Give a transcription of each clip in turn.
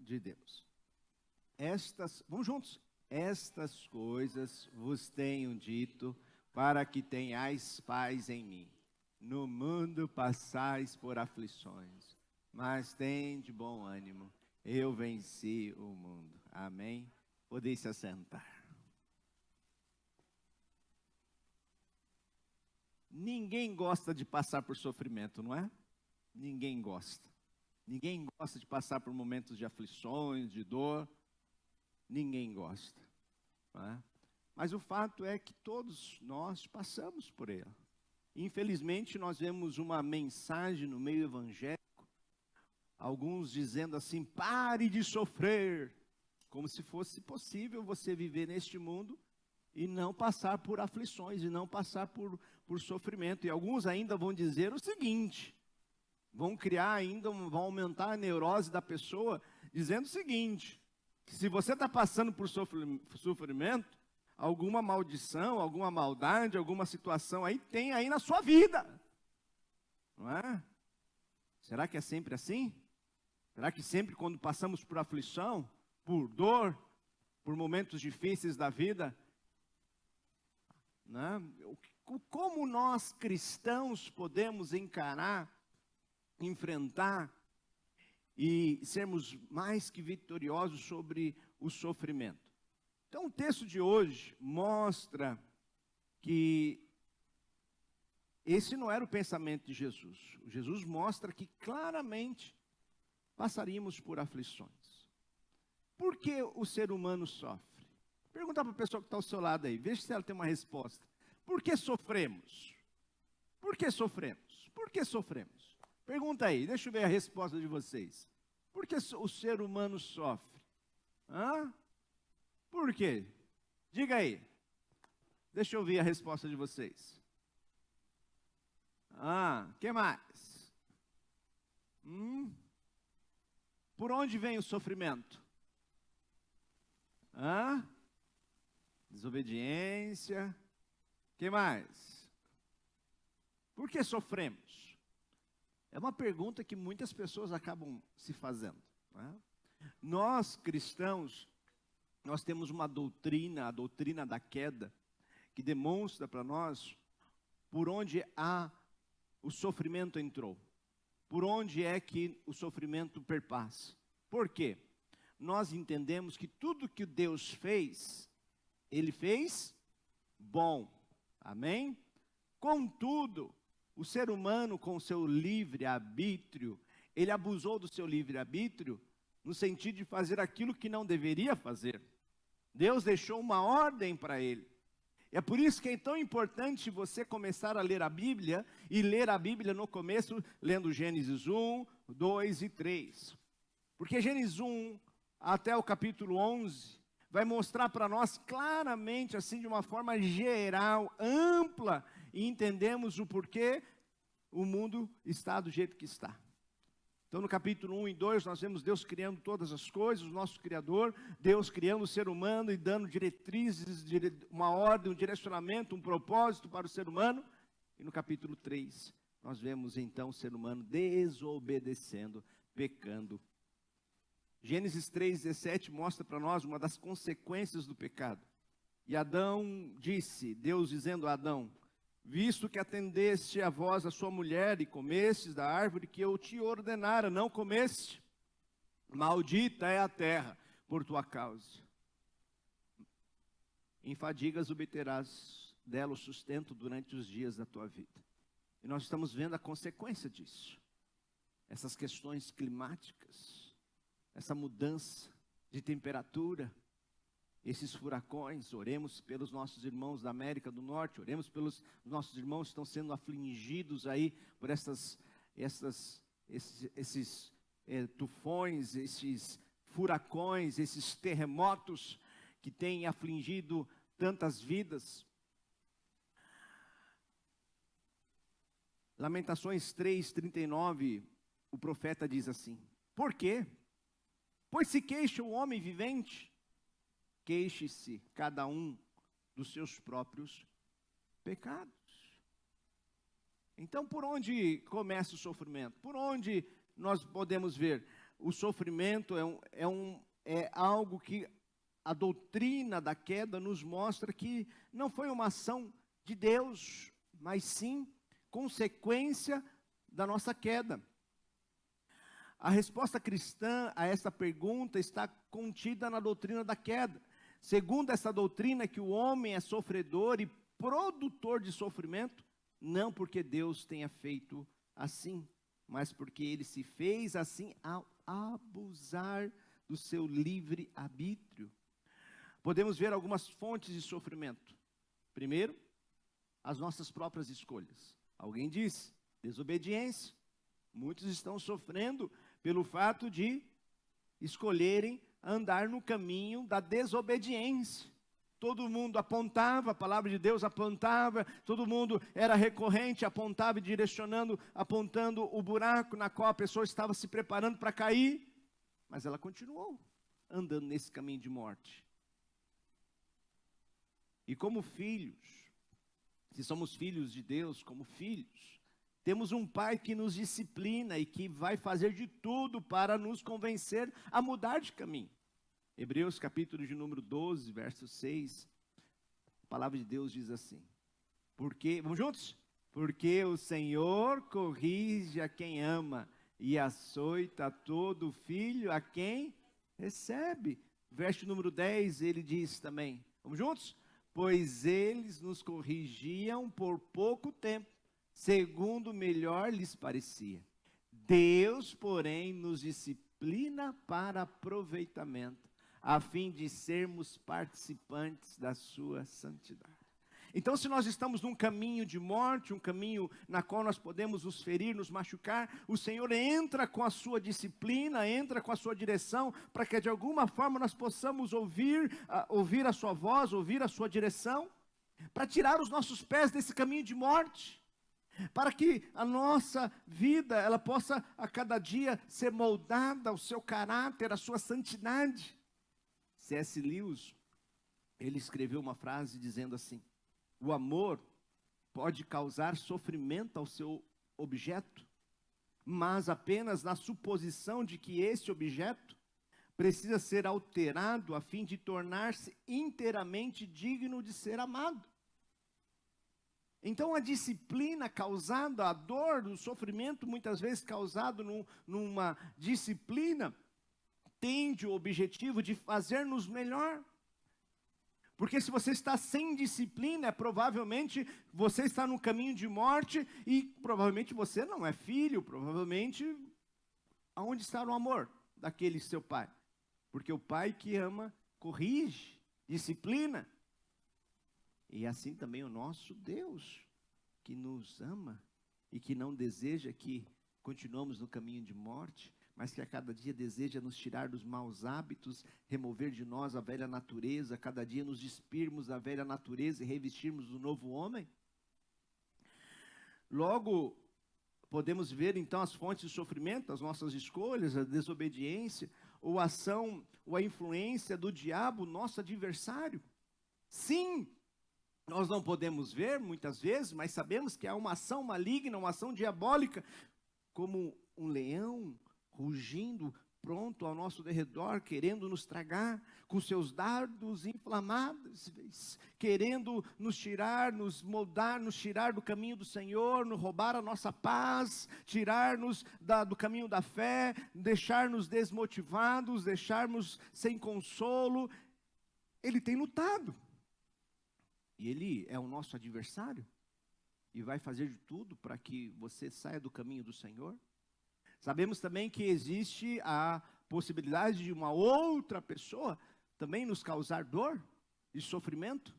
de Deus. Vamos juntos. Estas coisas vos tenho dito, para que tenhais paz em mim. No mundo passais por aflições, mas tende bom ânimo. Eu venci o mundo. Amém? Podeis se assentar. Ninguém gosta de passar por sofrimento, não é? Ninguém gosta. Ninguém gosta de passar por momentos de aflições, de dor. Ninguém gosta. Não é? Mas o fato é que todos nós passamos por ele. Infelizmente, nós vemos uma mensagem no meio evangélico, alguns dizendo assim: pare de sofrer, como se fosse possível você viver neste mundo e não passar por aflições, e não passar por sofrimento. E alguns ainda vão dizer o seguinte, vão criar ainda, vão aumentar a neurose da pessoa, dizendo o seguinte, que se você está passando por sofrimento, alguma maldição, alguma maldade, alguma situação aí tem aí na sua vida. Não é? Será que é sempre assim? Será que sempre quando passamos por aflição, por dor, por momentos difíceis da vida, né? Como nós cristãos podemos encarar, enfrentar e sermos mais que vitoriosos sobre o sofrimento? Então o texto de hoje mostra que esse não era o pensamento de Jesus. Jesus mostra que claramente passaríamos por aflições. Por que o ser humano sofre? Pergunta para a pessoa que está ao seu lado aí, veja se ela tem uma resposta. Por que sofremos? Por que sofremos? Por que sofremos? Pergunta aí, deixa eu ver a resposta de vocês. Por que o ser humano sofre? Hã? Por quê? Diga aí. Deixa eu ouvir a resposta de vocês. Que mais? Por onde vem o sofrimento? Desobediência. Que mais? Por que sofremos? É uma pergunta que muitas pessoas acabam se fazendo. Não é? Nós, cristãos, nós temos uma doutrina, a doutrina da queda, que demonstra para nós por onde o sofrimento entrou. Por onde é que o sofrimento perpassa. Por quê? Nós entendemos que tudo que Deus fez, Ele fez bom. Amém? Contudo, o ser humano com o seu livre-arbítrio, ele abusou do seu livre-arbítrio no sentido de fazer aquilo que não deveria fazer. Deus deixou uma ordem para ele. É por isso que é tão importante você começar a ler a Bíblia, e ler a Bíblia no começo, lendo Gênesis 1, 2 e 3. Porque Gênesis 1 até o capítulo 11 vai mostrar para nós claramente, assim de uma forma geral, ampla, e entendemos o porquê o mundo está do jeito que está. Então no capítulo 1 e 2 nós vemos Deus criando todas as coisas, o nosso Criador, Deus criando o ser humano e dando diretrizes, uma ordem, um direcionamento, um propósito para o ser humano. E no capítulo 3 nós vemos então o ser humano desobedecendo, pecando. Gênesis 3,17 mostra para nós uma das consequências do pecado. E Adão disse, Deus dizendo a Adão: visto que atendeste a voz a sua mulher e comestes da árvore que eu te ordenara, não comeste, maldita é a terra por tua causa. Em fadigas obterás dela o sustento durante os dias da tua vida. E nós estamos vendo a consequência disso. Essas questões climáticas, essa mudança de temperatura, esses furacões. Oremos pelos nossos irmãos da América do Norte, oremos pelos nossos irmãos que estão sendo afligidos aí por esses tufões, esses furacões, esses terremotos que têm afligido tantas vidas. Lamentações 3:39, o profeta diz assim: por quê? Pois se queixa o homem vivente, queixe-se cada um dos seus próprios pecados. Então, por onde começa o sofrimento? Por onde nós podemos ver? o sofrimento é algo que a doutrina da queda nos mostra que não foi uma ação de Deus, mas sim consequência da nossa queda. A resposta cristã a essa pergunta está contida na doutrina da queda. Segundo essa doutrina, que o homem é sofredor e produtor de sofrimento, não porque Deus tenha feito assim, mas porque ele se fez assim ao abusar do seu livre arbítrio. Podemos ver algumas fontes de sofrimento. Primeiro, as nossas próprias escolhas. Alguém disse, desobediência. Muitos estão sofrendo pelo fato de escolherem andar no caminho da desobediência. Todo mundo apontava, a palavra de Deus apontava, todo mundo era recorrente, apontava e direcionando, apontando o buraco na qual a pessoa estava se preparando para cair, mas ela continuou andando nesse caminho de morte. E como filhos, se somos filhos de Deus, como filhos, temos um pai que nos disciplina e que vai fazer de tudo para nos convencer a mudar de caminho. Hebreus capítulo de número 12, verso 6, a palavra de Deus diz assim, vamos juntos? Porque o Senhor corrige a quem ama e açoita todo filho a quem recebe. Verso número 10, ele diz também, vamos juntos? Pois eles nos corrigiam por pouco tempo, segundo melhor lhes parecia. Deus, porém, nos disciplina para aproveitamento, a fim de sermos participantes da sua santidade. Então, se nós estamos num caminho de morte, um caminho na qual nós podemos nos ferir, nos machucar, o Senhor entra com a sua disciplina, entra com a sua direção, para que de alguma forma nós possamos ouvir a sua voz, ouvir a sua direção, para tirar os nossos pés desse caminho de morte, para que a nossa vida, ela possa a cada dia ser moldada ao seu caráter, à sua santidade. C.S. Lewis, ele escreveu uma frase dizendo assim, o amor pode causar sofrimento ao seu objeto, mas apenas na suposição de que esse objeto precisa ser alterado a fim de tornar-se inteiramente digno de ser amado. Então a disciplina causada, a dor, o sofrimento muitas vezes causado numa disciplina, tende o objetivo de fazer-nos melhor. Porque se você está sem disciplina, provavelmente você está no caminho de morte e provavelmente você não é filho, provavelmente aonde está o amor daquele seu pai? Porque o pai que ama, corrige, disciplina. E assim também o nosso Deus, que nos ama e que não deseja que continuemos no caminho de morte, mas que a cada dia deseja nos tirar dos maus hábitos, remover de nós a velha natureza, a cada dia nos despirmos da velha natureza e revestirmos do novo homem. Logo, podemos ver então as fontes de sofrimento, as nossas escolhas, a desobediência, ou a ação, ou a influência do diabo, nosso adversário. Sim, nós não podemos ver muitas vezes, mas sabemos que há uma ação maligna, uma ação diabólica, como um leão rugindo, pronto ao nosso derredor, querendo nos tragar, com seus dardos inflamados, querendo nos tirar, nos moldar, nos tirar do caminho do Senhor, nos roubar a nossa paz, tirar-nos do caminho da fé, deixar-nos desmotivados, deixar-nos sem consolo. Ele tem lutado, e ele é o nosso adversário, e vai fazer de tudo para que você saia do caminho do Senhor. Sabemos também que existe a possibilidade de uma outra pessoa também nos causar dor e sofrimento.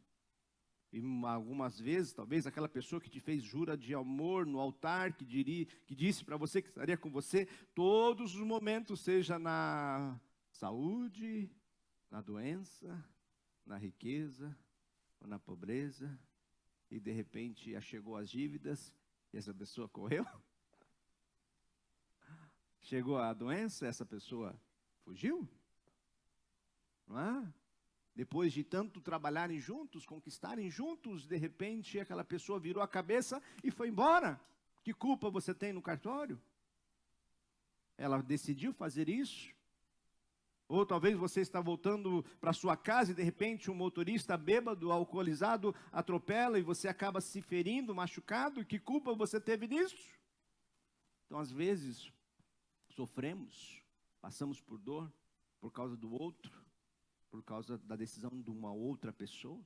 E algumas vezes, talvez aquela pessoa que te fez jura de amor no altar, que disse para você que estaria com você todos os momentos, seja na saúde, na doença, na riqueza ou na pobreza, e de repente chegou as dívidas e essa pessoa correu. Chegou a doença, essa pessoa fugiu, não é? Depois de tanto trabalharem juntos, conquistarem juntos, de repente aquela pessoa virou a cabeça e foi embora. Que culpa você tem no cartório? ela decidiu fazer isso. Ou talvez você está voltando para sua casa e de repente um motorista bêbado, alcoolizado, atropela e você acaba se ferindo, machucado. Que culpa você teve nisso? Então, às vezes, sofremos, passamos por dor por causa do outro, por causa da decisão de uma outra pessoa.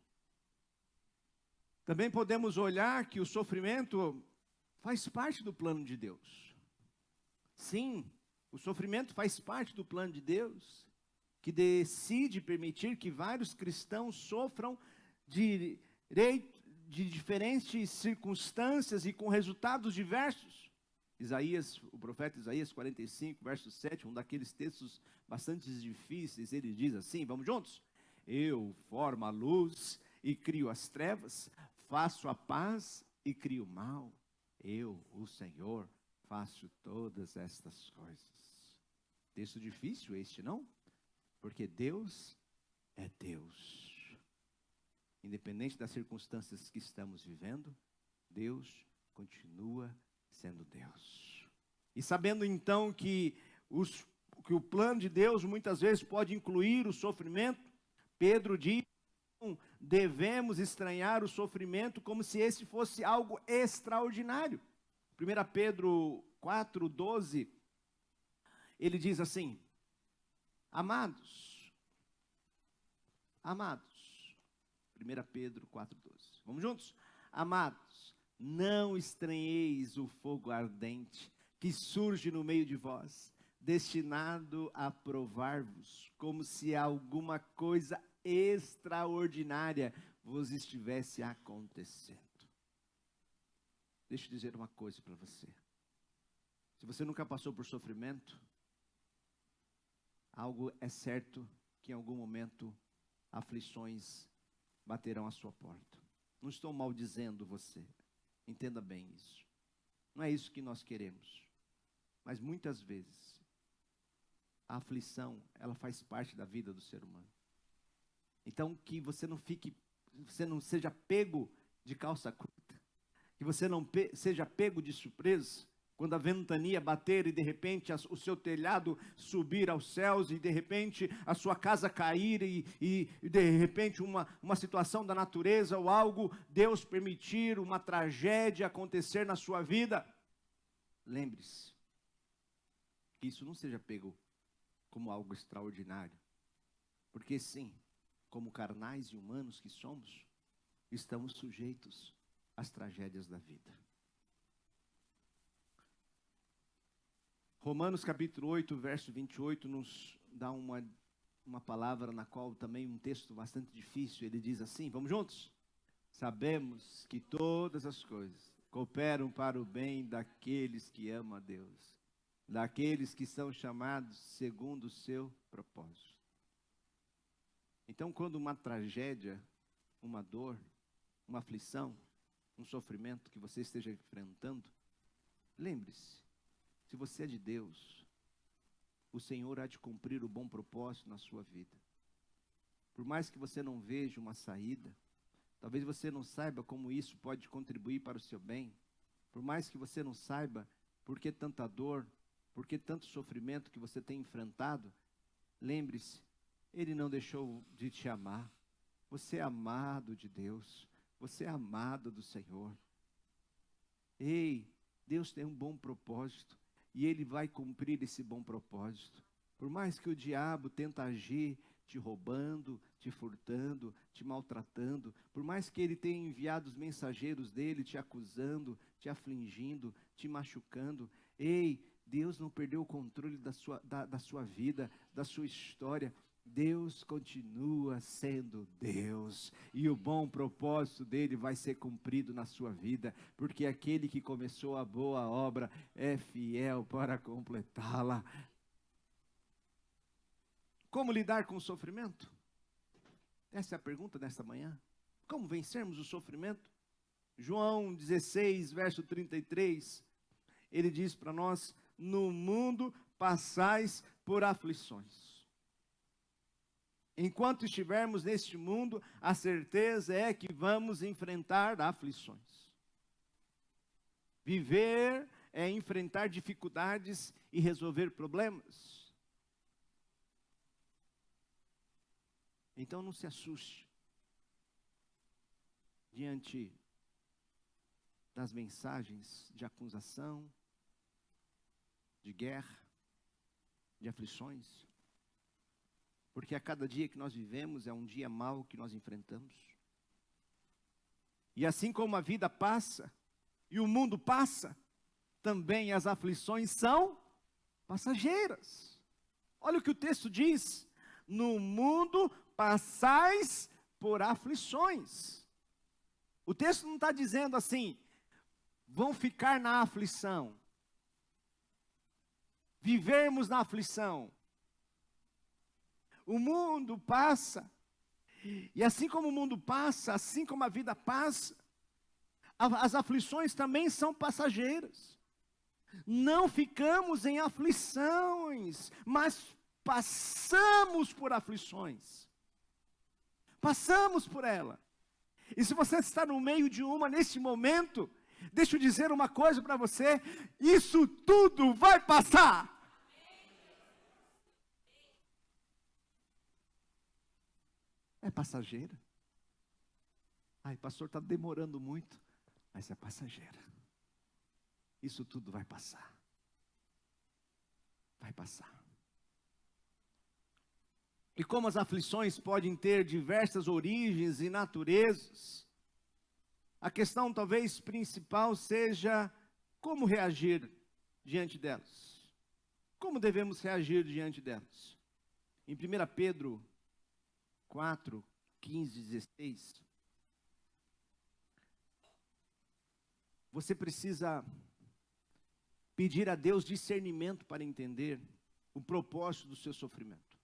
Também podemos olhar que o sofrimento faz parte do plano de Deus. Sim, o sofrimento faz parte do plano de Deus, que decide permitir que vários cristãos sofram de diferentes circunstâncias e com resultados diversos. O profeta Isaías 45, verso 7, um daqueles textos bastante difíceis, ele diz assim, vamos juntos? Eu formo a luz e crio as trevas, faço a paz e crio o mal. Eu, o Senhor, faço todas estas coisas. Texto difícil este, não? Porque Deus é Deus. Independente das circunstâncias que estamos vivendo, Deus continua sendo Deus. E sabendo então que o plano de Deus muitas vezes pode incluir o sofrimento, Pedro diz, não devemos estranhar o sofrimento como se esse fosse algo extraordinário. 1 Pedro 4:12, ele diz assim, Amados, 1 Pedro 4:12, vamos juntos? Amados, não estranheis o fogo ardente que surge no meio de vós, destinado a provar-vos, como se alguma coisa extraordinária vos estivesse acontecendo. Deixa eu dizer uma coisa para você. Se você nunca passou por sofrimento, algo é certo que em algum momento aflições baterão à sua porta. Não estou maldizendo você, entenda bem isso. Não é isso que nós queremos. Mas muitas vezes, a aflição, ela faz parte da vida do ser humano. Então, que você não seja pego de calça curta, que você não seja pego de surpresa, quando a ventania bater e de repente o seu telhado subir aos céus e de repente a sua casa cair e de repente uma situação da natureza ou algo, Deus permitir uma tragédia acontecer na sua vida. Lembre-se, que isso não seja pego como algo extraordinário. Porque sim, como carnais e humanos que somos, estamos sujeitos às tragédias da vida. Romanos capítulo 8, verso 28, nos dá uma palavra na qual também um texto bastante difícil, ele diz assim, vamos juntos? Sabemos que todas as coisas cooperam para o bem daqueles que amam a Deus, daqueles que são chamados segundo o seu propósito. Então, quando uma tragédia, uma dor, uma aflição, um sofrimento que você esteja enfrentando, lembre-se, se você é de Deus, o Senhor há de cumprir o bom propósito na sua vida. Por mais que você não veja uma saída, talvez você não saiba como isso pode contribuir para o seu bem, por mais que você não saiba por que tanta dor, por que tanto sofrimento que você tem enfrentado, lembre-se, Ele não deixou de te amar. Você é amado de Deus, você é amado do Senhor. Ei, Deus tem um bom propósito. E Ele vai cumprir esse bom propósito. Por mais que o diabo tenta agir, te roubando, te furtando, te maltratando, por mais que ele tenha enviado os mensageiros dele, te acusando, te afligindo, te machucando, ei, Deus não perdeu o controle da sua vida, da sua história. Deus continua sendo Deus, e o bom propósito dele vai ser cumprido na sua vida, porque aquele que começou a boa obra é fiel para completá-la. Como lidar com o sofrimento? Essa é a pergunta desta manhã. Como vencermos o sofrimento? João 16, verso 33, ele diz para nós, no mundo passais por aflições. Enquanto estivermos neste mundo, a certeza é que vamos enfrentar aflições. Viver é enfrentar dificuldades e resolver problemas. Então não se assuste diante das mensagens de acusação, de guerra, de aflições. Porque a cada dia que nós vivemos é um dia mau que nós enfrentamos. E assim como a vida passa e o mundo passa, também as aflições são passageiras. Olha o que o texto diz: no mundo passais por aflições. O texto não está dizendo assim, vão ficar na aflição, vivermos na aflição. O mundo passa, e assim como o mundo passa, assim como a vida passa, as aflições também são passageiras. Não ficamos em aflições, mas passamos por aflições. Passamos por ela. E se você está no meio de uma nesse momento, deixa eu dizer uma coisa para você: isso tudo vai passar. É passageira. Ai, pastor, está demorando muito. Mas é passageira. Isso tudo vai passar. Vai passar. E como as aflições podem ter diversas origens e naturezas, a questão talvez principal seja como reagir diante delas. Como devemos reagir diante delas? Em 1 Pedro 4, 15, 16, você precisa pedir a Deus discernimento para entender o propósito do seu sofrimento.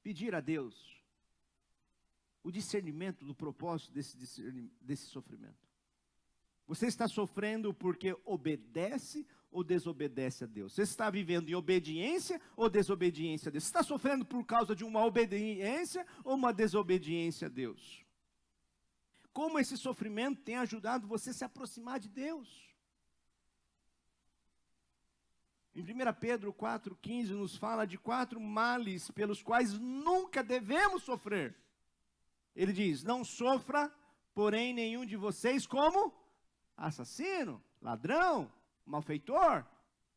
Pedir a Deus o discernimento do propósito desse sofrimento. Você está sofrendo porque obedece ou desobedece a Deus? Você está vivendo em obediência ou desobediência a Deus? Você está sofrendo por causa de uma obediência ou uma desobediência a Deus? Como esse sofrimento tem ajudado você a se aproximar de Deus? Em 1 Pedro 4,15 nos fala de 4 males pelos quais nunca devemos sofrer. Ele diz: não sofra, porém, nenhum de vocês como assassino, ladrão, malfeitor,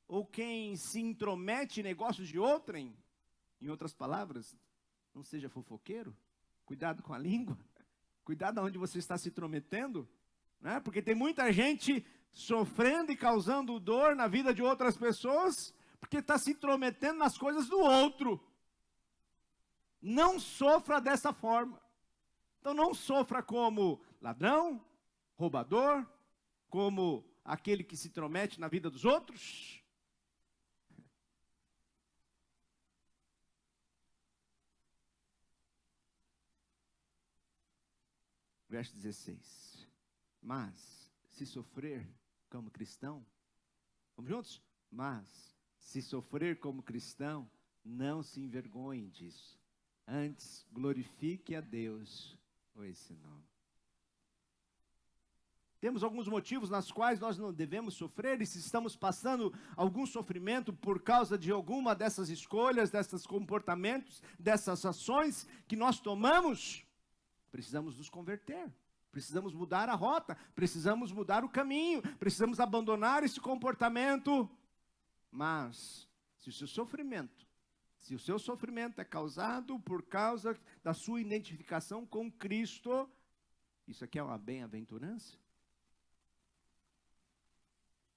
ou quem se intromete em negócios de outrem. Em outras palavras, não seja fofoqueiro, cuidado com a língua, cuidado aonde você está se intrometendo, né? Porque tem muita gente sofrendo e causando dor na vida de outras pessoas, porque está se intrometendo nas coisas do outro. Não sofra dessa forma. Então não sofra como ladrão, roubador, como aquele que se intromete na vida dos outros. Verso 16. Mas, se sofrer como cristão, vamos juntos? Mas, se sofrer como cristão, não se envergonhe disso. Antes, glorifique a Deus por esse nome. Temos alguns motivos nas quais nós não devemos sofrer, e se estamos passando algum sofrimento por causa de alguma dessas escolhas, desses comportamentos, dessas ações que nós tomamos, precisamos nos converter. Precisamos mudar a rota, precisamos mudar o caminho, precisamos abandonar esse comportamento. Mas, se o seu sofrimento é causado por causa da sua identificação com Cristo, isso aqui é uma bem-aventurança?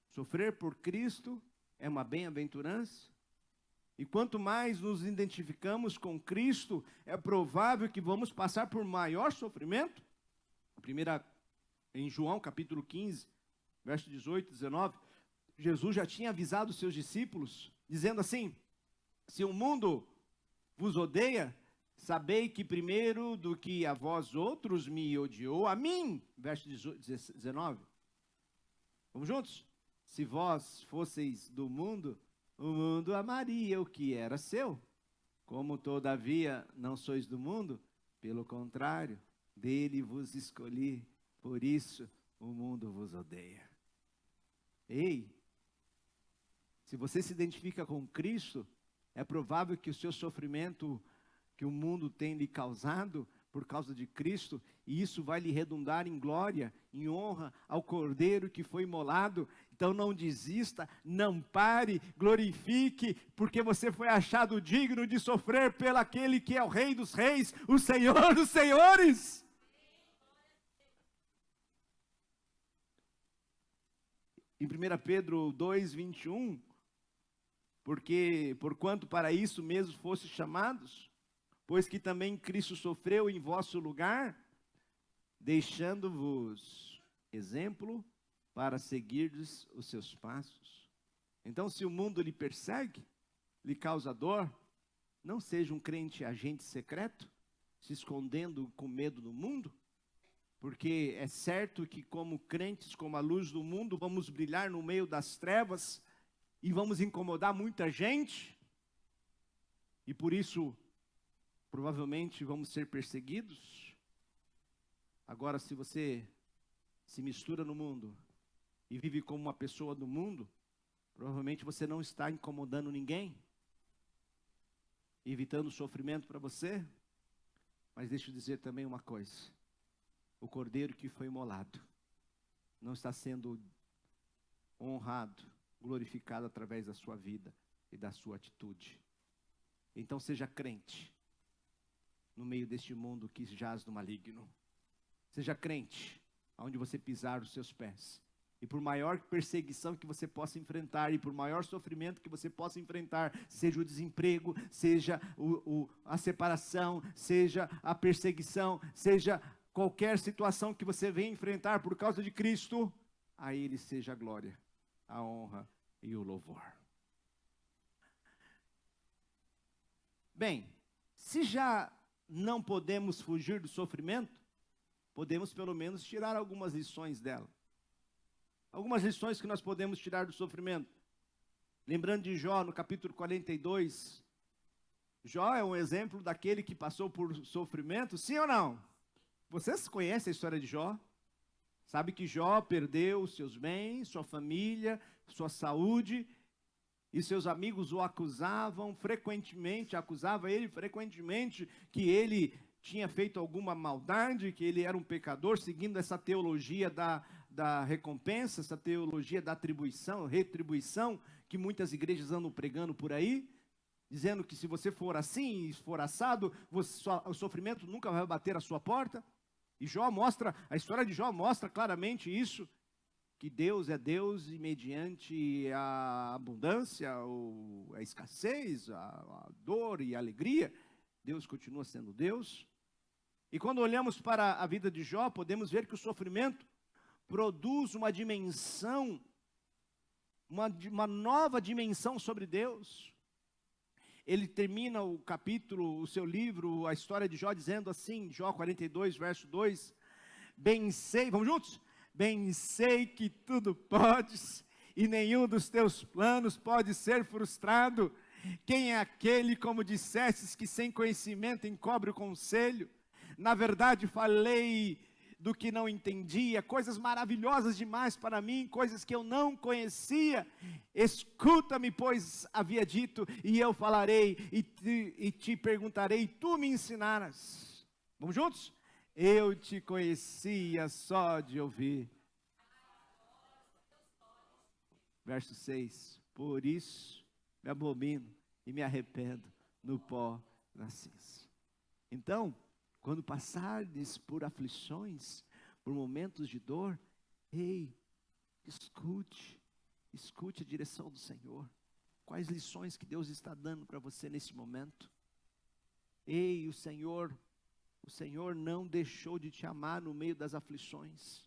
Sofrer por Cristo é uma bem-aventurança? E quanto mais nos identificamos com Cristo, é provável que vamos passar por maior sofrimento? Em João capítulo 15, verso 18 e 19, Jesus já tinha avisado os seus discípulos, dizendo assim: se o mundo vos odeia, sabei que primeiro do que a vós outros me odiou, a mim. Verso 19. Vamos juntos? Se vós fosseis do mundo, o mundo amaria o que era seu. Como todavia não sois do mundo, pelo contrário, dele vos escolhi, por isso o mundo vos odeia. Ei, Se você se identifica com Cristo, é provável que o seu sofrimento que o mundo tem lhe causado por causa de Cristo, e isso vai lhe redundar em glória, em honra ao Cordeiro que foi imolado. Então não desista, não pare, glorifique, porque você foi achado digno de sofrer pelo aquele que é o Rei dos Reis, o Senhor dos Senhores. Em 1 Pedro 2:21, porque porquanto para isso mesmo fostes chamados, pois que também Cristo sofreu em vosso lugar, deixando-vos exemplo para seguirdes os seus passos. Então, se o mundo lhe persegue, lhe causa dor, não seja um crente agente secreto, se escondendo com medo do mundo, porque é certo que como crentes, como a luz do mundo, vamos brilhar no meio das trevas e vamos incomodar muita gente, e por isso provavelmente vamos ser perseguidos. Agora, se você se mistura no mundo e vive como uma pessoa do mundo, provavelmente você não está incomodando ninguém, evitando sofrimento para você. Mas deixa eu dizer também uma coisa: o Cordeiro que foi imolado não está sendo honrado, glorificado através da sua vida e da sua atitude. Então seja crente no meio deste mundo que jaz no maligno. Seja crente aonde você pisar os seus pés. E por maior perseguição que você possa enfrentar, e por maior sofrimento que você possa enfrentar, seja o desemprego, seja a separação, seja a perseguição, seja qualquer situação que você venha enfrentar por causa de Cristo, a Ele seja a glória, a honra e o louvor. Bem, se já não podemos fugir do sofrimento, podemos pelo menos tirar algumas lições dela. Algumas lições que nós podemos tirar do sofrimento. Lembrando de Jó, no capítulo 42, Jó é um exemplo daquele que passou por sofrimento, sim ou não? Vocês conhecem a história de Jó? Sabe que Jó perdeu seus bens, sua família, sua saúde, e seus amigos o acusavam frequentemente, que ele tinha feito alguma maldade, que ele era um pecador, seguindo essa teologia da recompensa, essa teologia da retribuição, que muitas igrejas andam pregando por aí, dizendo que se você for assim e for assado, o sofrimento nunca vai bater à sua porta. E a história de Jó mostra claramente isso, que Deus é Deus e mediante a abundância, a escassez, a dor e a alegria, Deus continua sendo Deus. E quando olhamos para a vida de Jó, podemos ver que o sofrimento produz uma dimensão, uma nova dimensão sobre Deus. Ele termina o capítulo, o seu livro, a história de Jó, dizendo assim, Jó 42, verso 2, bem sei, vamos juntos? Bem sei que tudo podes, e nenhum dos teus planos pode ser frustrado. Quem é aquele, como dissestes, que sem conhecimento encobre o conselho? Na verdade falei do que não entendia, coisas maravilhosas demais para mim, coisas que eu não conhecia. Escuta-me, pois havia dito, e eu falarei, e te perguntarei, e tu me ensinarás. Vamos juntos? Eu te conhecia só de ouvir. Verso 6, por isso me abomino e me arrependo no pó da cinza. Então, quando passardes por aflições, por momentos de dor, escute a direção do Senhor. Quais lições que Deus está dando para você nesse momento? O Senhor não deixou de te amar no meio das aflições.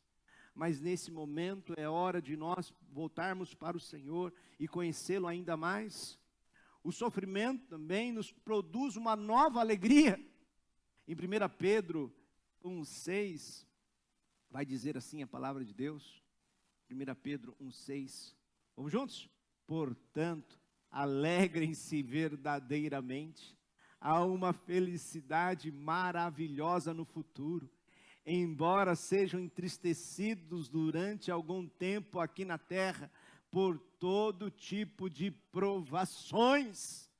Mas nesse momento é hora de nós voltarmos para o Senhor e conhecê-lo ainda mais. O sofrimento também nos produz uma nova alegria. Em 1 Pedro 1,6, vai dizer assim a palavra de Deus. 1 Pedro 1,6. Vamos juntos? Portanto, alegrem-se verdadeiramente. Há uma felicidade maravilhosa no futuro. Embora sejam entristecidos durante algum tempo aqui na terra, por todo tipo de provações.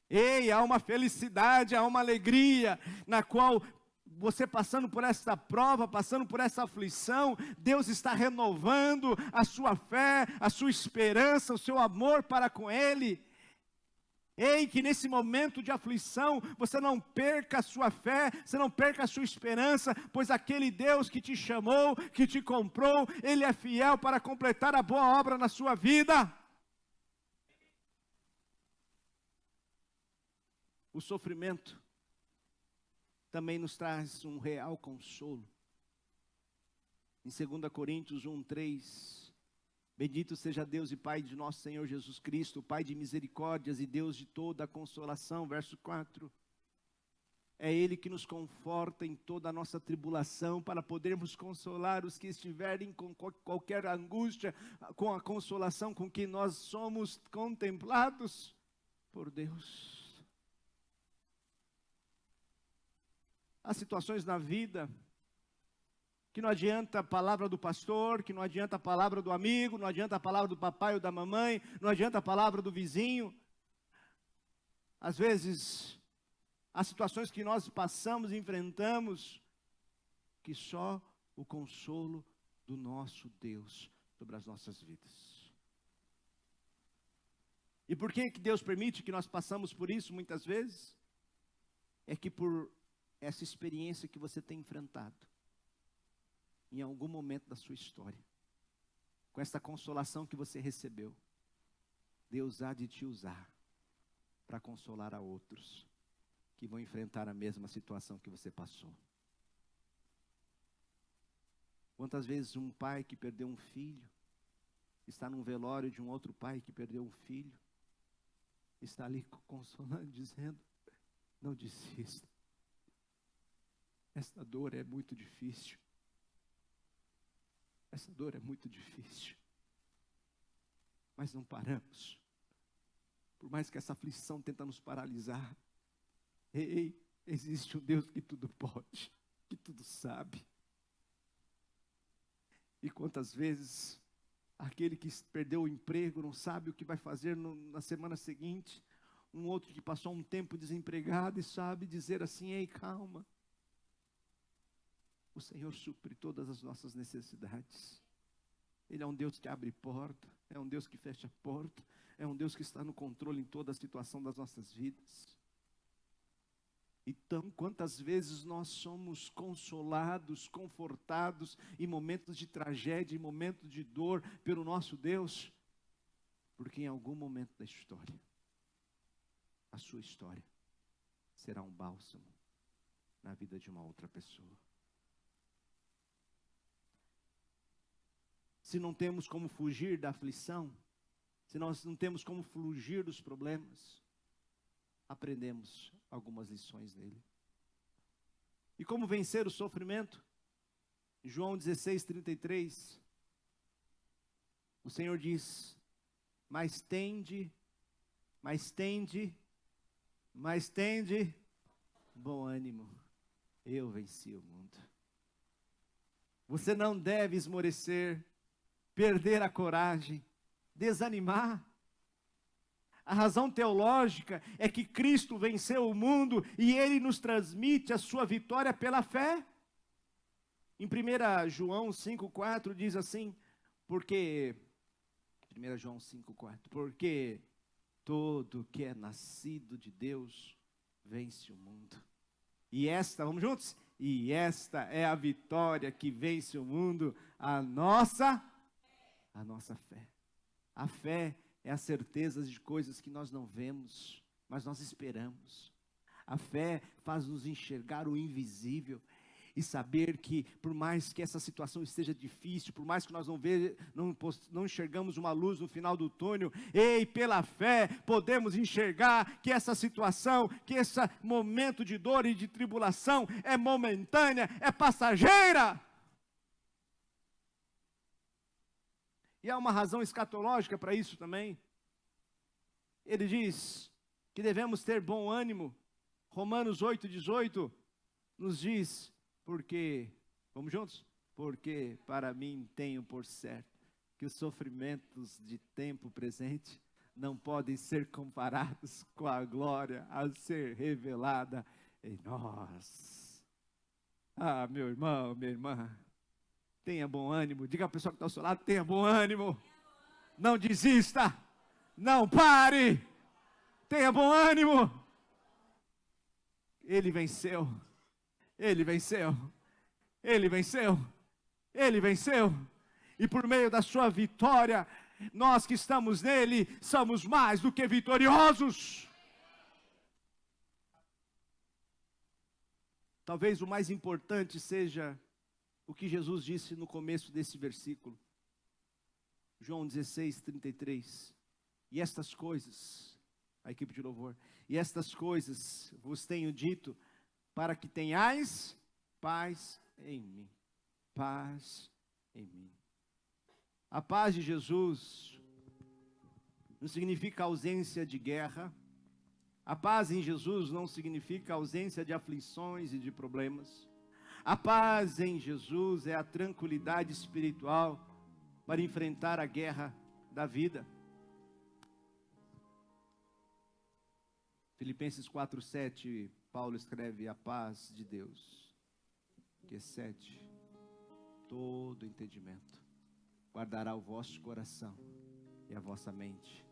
Ei, há uma felicidade, há uma alegria, na qual você passando por essa prova, passando por essa aflição, Deus está renovando a sua fé, a sua esperança, o seu amor para com Ele. Ei, que nesse momento de aflição, você não perca a sua fé, você não perca a sua esperança, pois aquele Deus que te chamou, que te comprou, Ele é fiel para completar a boa obra na sua vida. O sofrimento também nos traz um real consolo. Em 2 Coríntios 1:3, bendito seja Deus e Pai de nosso Senhor Jesus Cristo, Pai de misericórdias e Deus de toda a consolação. Verso 4, é Ele que nos conforta em toda a nossa tribulação, para podermos consolar os que estiverem com qualquer angústia, com a consolação com que nós somos contemplados por Deus. Há situações na vida que não adianta a palavra do pastor, que não adianta a palavra do amigo, não adianta a palavra do papai ou da mamãe, não adianta a palavra do vizinho. Às vezes, há situações que nós passamos e enfrentamos, que só o consolo do nosso Deus sobre as nossas vidas. E por que Deus permite que nós passamos por isso muitas vezes? É que por essa experiência que você tem enfrentado, em algum momento da sua história, com essa consolação que você recebeu, Deus há de te usar para consolar a outros que vão enfrentar a mesma situação que você passou. Quantas vezes um pai que perdeu um filho, está num velório de um outro pai que perdeu um filho, está ali consolando, dizendo, não desista. Essa dor é muito difícil. Essa dor é muito difícil. Mas não paramos. Por mais que essa aflição tenta nos paralisar. Ei, existe um Deus que tudo pode, que tudo sabe. E quantas vezes aquele que perdeu o emprego não sabe o que vai fazer na semana seguinte. Um outro que passou um tempo desempregado e sabe dizer assim, ei, calma. O Senhor supre todas as nossas necessidades. Ele é um Deus que abre porta, é um Deus que fecha porta, é um Deus que está no controle em toda a situação das nossas vidas. Então, quantas vezes nós somos consolados, confortados em momentos de tragédia, em momentos de dor pelo nosso Deus, porque em algum momento da história, a sua história será um bálsamo na vida de uma outra pessoa. Se não temos como fugir da aflição, se nós não temos como fugir dos problemas, aprendemos algumas lições nele. E como vencer o sofrimento? João 16:33, o Senhor diz, mas tende bom ânimo, eu venci o mundo. Você não deve esmorecer, perder a coragem, desanimar. A razão teológica é que Cristo venceu o mundo e Ele nos transmite a sua vitória pela fé. Em 1 João 5,4 diz assim, porque 1 João 5,4, porque todo que é nascido de Deus vence o mundo. E esta, vamos juntos? E esta é a vitória que vence o mundo, a nossa fé. A fé é a certeza de coisas que nós não vemos, mas nós esperamos. A fé faz-nos enxergar o invisível e saber que, por mais que essa situação esteja difícil, por mais que nós não enxergamos uma luz no final do túnel, pela fé podemos enxergar que essa situação, que esse momento de dor e de tribulação é momentânea, é passageira. E há uma razão escatológica para isso também. Ele diz que devemos ter bom ânimo. Romanos 8,18 nos diz, porque, vamos juntos? Porque para mim tenho por certo que os sofrimentos de tempo presente não podem ser comparados com a glória a ser revelada em nós. Ah, meu irmão, minha irmã, tenha bom ânimo. Diga à pessoa que está ao seu lado, tenha bom ânimo. Não desista. Não pare. Tenha bom ânimo. Ele venceu. Ele venceu. Ele venceu. Ele venceu. E por meio da sua vitória, nós que estamos nele, somos mais do que vitoriosos. Talvez o mais importante seja o que Jesus disse no começo desse versículo. João 16, 33. E estas coisas, a equipe de louvor, e estas coisas vos tenho dito, para que tenhais paz em mim. Paz em mim. A paz de Jesus não significa ausência de guerra. A paz em Jesus não significa ausência de aflições e de problemas. A paz em Jesus é a tranquilidade espiritual para enfrentar a guerra da vida. Filipenses 4:7, Paulo escreve: a paz de Deus, que excede todo entendimento, guardará o vosso coração e a vossa mente